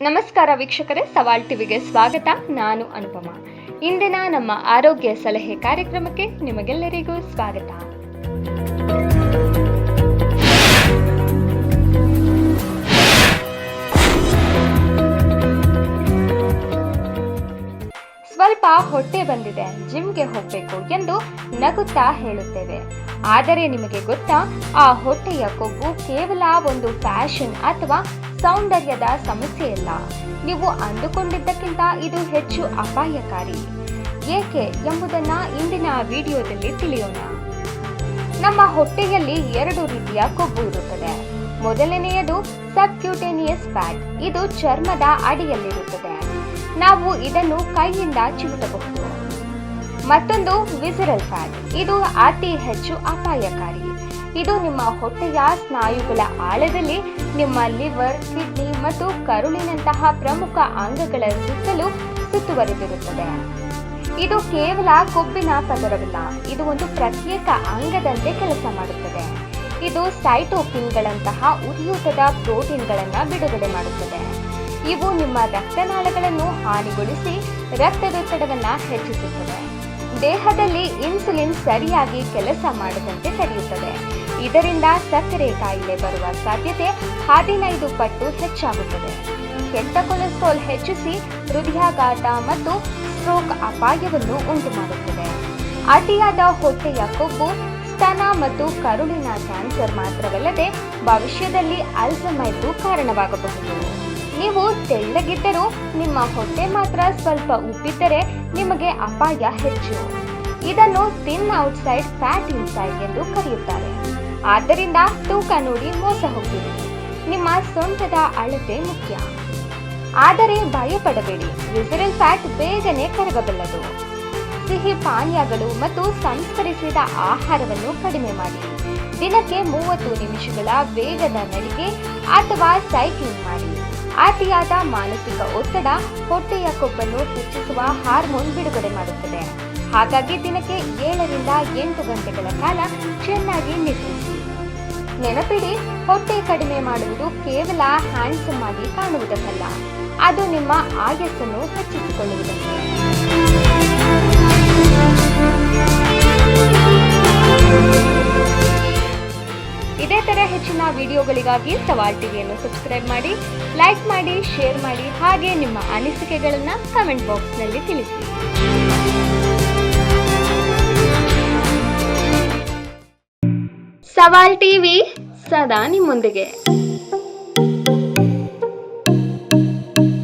ನಮಸ್ಕಾರ ವೀಕ್ಷಕರೇ, ಸವಾಲ್ ಟಿವಿಗೆ ಸ್ವಾಗತ. ನಾನು ಅನುಪಮ. ಇಂದಿನ ನಮ್ಮ ಆರೋಗ್ಯ ಸಲಹೆ ಕಾರ್ಯಕ್ರಮಕ್ಕೆ ನಿಮಗೆಲ್ಲರಿಗೂ ಸ್ವಾಗತ. ಸ್ವಲ್ಪ ಹೊಟ್ಟೆ ಬಂದಿದೆ, ಜಿಮ್ಗೆ ಹೋಗಬೇಕು ಎಂದು ನಗುತ್ತಾ ಹೇಳುತ್ತೇವೆ. ಆದರೆ ನಿಮಗೆ ಗೊತ್ತಾ, ಆ ಹೊಟ್ಟೆಯ ಕೊಬ್ಬು ಕೇವಲ ಒಂದು ಫ್ಯಾಷನ್ ಅಥವಾ ಸೌಂದರ್ಯದ ಸಮಸ್ಯೆಯಲ್ಲ. ನೀವು ಅಂದುಕೊಂಡಿದ್ದಕ್ಕಿಂತ ಇದು ಹೆಚ್ಚು ಅಪಾಯಕಾರಿ. ಏಕೆ ಎಂಬುದನ್ನು ಇಂದಿನ ವಿಡಿಯೋದಲ್ಲಿ ತಿಳಿಯೋಣ. ನಮ್ಮ ಹೊಟ್ಟೆಯಲ್ಲಿ 2 ರೀತಿಯ ಕೊಬ್ಬು ಇರುತ್ತದೆ. ಮೊದಲನೆಯದು ಸಬ್ಕ್ಯೂಟೇನಿಯಸ್ ಫ್ಯಾಟ್. ಇದು ಚರ್ಮದ ಅಡಿಯಲ್ಲಿರುತ್ತದೆ. ನಾವು ಇದನ್ನು ಕೈಯಿಂದ ಚಿವುಟಬಹುದು. ಮತ್ತೊಂದು ವಿಸರಲ್ ಫ್ಯಾಟ್. ಇದು ಅತಿ ಹೆಚ್ಚು ಅಪಾಯಕಾರಿ. ಇದು ನಿಮ್ಮ ಹೊಟ್ಟೆಯ ಸ್ನಾಯುಗಳ ಆಳದಲ್ಲಿ ನಿಮ್ಮ ಲಿವರ್, ಕಿಡ್ನಿ ಮತ್ತು ಕರುಳಿನಂತಹ ಪ್ರಮುಖ ಅಂಗಗಳ ಸುತ್ತಲೂ ಸುತ್ತುವರಿದಿರುತ್ತದೆ. ಇದು ಕೇವಲ ಕೊಬ್ಬಿನ ಪದರವಿಲ್ಲ, ಇದು ಒಂದು ಪ್ರತ್ಯೇಕ ಅಂಗದಂತೆ ಕೆಲಸ ಮಾಡುತ್ತದೆ. ಇದು ಸೈಟೋಕಿನ್ಗಳಂತಹ ಉರಿಯೂತದ ಪ್ರೋಟೀನ್ಗಳನ್ನು ಬಿಡುಗಡೆ ಮಾಡುತ್ತದೆ. ಇವು ನಿಮ್ಮ ರಕ್ತನಾಳಗಳನ್ನು ಹಾನಿಗೊಳಿಸಿ ರಕ್ತದೊತ್ತಡವನ್ನು ಹೆಚ್ಚಿಸುತ್ತದೆ. ದೇಹದಲ್ಲಿ ಇನ್ಸುಲಿನ್ ಸರಿಯಾಗಿ ಕೆಲಸ ಮಾಡದಂತೆ ತಡೆಯುತ್ತದೆ. ಇದರಿಂದ ಸಕ್ಕರೆ ಕಾಯಿಲೆ ಬರುವ ಸಾಧ್ಯತೆ 15 ಪಟ್ಟು ಹೆಚ್ಚಾಗುತ್ತದೆ. ಕೆಟ್ಟ ಕೊಲೆಸ್ಟ್ರಾಲ್ ಹೆಚ್ಚಿಸಿ ಹೃದಯಾಘಾತ ಮತ್ತು ಸ್ಟ್ರೋಕ್ ಅಪಾಯವನ್ನು ಉಂಟುಮಾಡುತ್ತದೆ. ಅತಿಯಾದ ಹೊಟ್ಟೆಯ ಕೊಬ್ಬು ಸ್ತನ ಮತ್ತು ಕರುಳಿನ ಕ್ಯಾನ್ಸರ್ ಮಾತ್ರವಲ್ಲದೆ ಭವಿಷ್ಯದಲ್ಲಿ ಅಲ್ಝೈಮರ್ಗೂ ಕಾರಣವಾಗಬಹುದು. ನೀವು ತೆಳ್ಳಗಿದ್ದರೂ ನಿಮ್ಮ ಹೊಟ್ಟೆ ಮಾತ್ರ ಸ್ವಲ್ಪ ಉಬ್ಬಿದ್ದರೆ ನಿಮಗೆ ಅಪಾಯ ಹೆಚ್ಚು. ಇದನ್ನು ಥಿನ್ ಔಟ್ಸೈಡ್ ಫ್ಯಾಟ್ ಇನ್ಸೈಡ್ ಎಂದು ಕರೆಯುತ್ತಾರೆ. ಆದ್ದರಿಂದ ತೂಕ ನೋಡಿ ಮೋಸ ಹೋಗುವುದು. ನಿಮ್ಮ ಸೊಂಟದ ಅಳತೆ ಮುಖ್ಯ. ಆದರೆ ಭಯಪಡಬೇಡಿ, ವಿಸರಲ್ ಫ್ಯಾಟ್ ಬೇಗನೆ ಕರಗಬಲ್ಲದು. ಸಿಹಿ ಪಾನೀಯಗಳು ಮತ್ತು ಸಂಸ್ಕರಿಸಿದ ಆಹಾರವನ್ನು ಕಡಿಮೆ ಮಾಡಿ. ದಿನಕ್ಕೆ 30 ನಿಮಿಷಗಳ ವೇಗದ ನಡಿಗೆ ಅಥವಾ ಸೈಕ್ಲಿಂಗ್ ಮಾಡಿ. ಅತಿಯಾದ ಮಾನಸಿಕ ಒತ್ತಡ ಹೊಟ್ಟೆಯ ಕೊಬ್ಬನ್ನು ಹೆಚ್ಚಿಸುವ ಹಾರ್ಮೋನ್ ಬಿಡುಗಡೆ ಮಾಡುತ್ತದೆ. ಹಾಗಾಗಿ ದಿನಕ್ಕೆ 7 ರಿಂದ 8 ಗಂಟೆಗಳ ಕಾಲ ಚೆನ್ನಾಗಿ ನಿದ್ರಿಸಿ. ನೆನಪಿಡಿ, ಹೊಟ್ಟೆ ಕಡಿಮೆ ಮಾಡುವುದು ಕೇವಲ ಹ್ಯಾಂಡ್ಸಮ್ ಆಗಿ ಕಾಣುವುದಕ್ಕಲ್ಲ, ಅದು ನಿಮ್ಮ ಆಯಸ್ಸನ್ನು ಹೆಚ್ಚಿಸಿಕೊಳ್ಳುವುದಕ್ಕೆ. ಇದೇ ತರ ಹೆಚ್ಚಿನ ವಿಡಿಯೋಗಳಿಗಾಗಿ ಸವಾಲ್ ಟಿವಿಯನ್ನು ಸಬ್ಸ್ಕ್ರೈಬ್ ಮಾಡಿ, ಲೈಕ್ ಮಾಡಿ, ಶೇರ್ ಮಾಡಿ, ಹಾಗೆ ನಿಮ್ಮ ಅನಿಸಿಕೆಗಳನ್ನು ಕಮೆಂಟ್ ಬಾಕ್ಸ್ನಲ್ಲಿ ತಿಳಿಸಿ. ಸವಾಲ್ ಟಿವಿ ಸದಾ ನಿಮ್ಮೊಂದಿಗೆ.